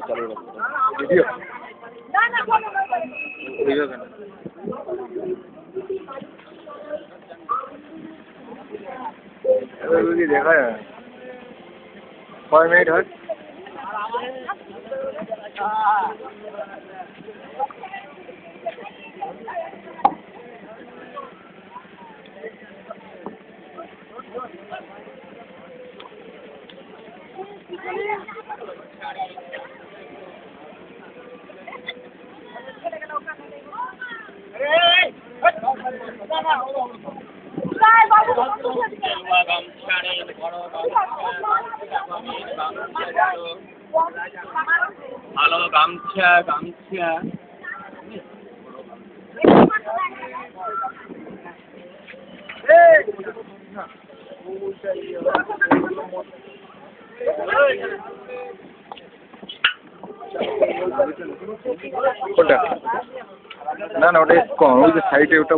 চালু রাখতে ভিডিও দেখা যায় কয় মিনিট হয় ভালো গামছা গামছা ওটা না না ওটা কম ওই যে সাইডে ওটা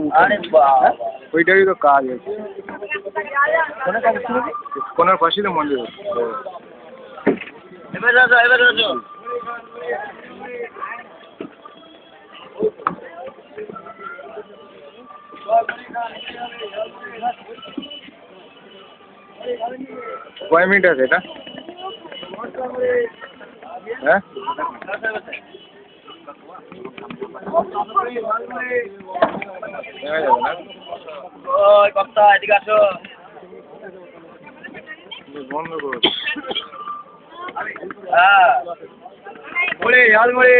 ওইটারই তো কাজ আছে কোনার পাশেই তো মন্দির এবার কয় মিনিট আছে এটা হ্যাঁ দেখা যাবে না ওই কর্তা এদিকে আসো বন্ধ করো হ্যাঁ মুড়ি ঝাল মুড়ি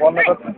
বন্ধ করতে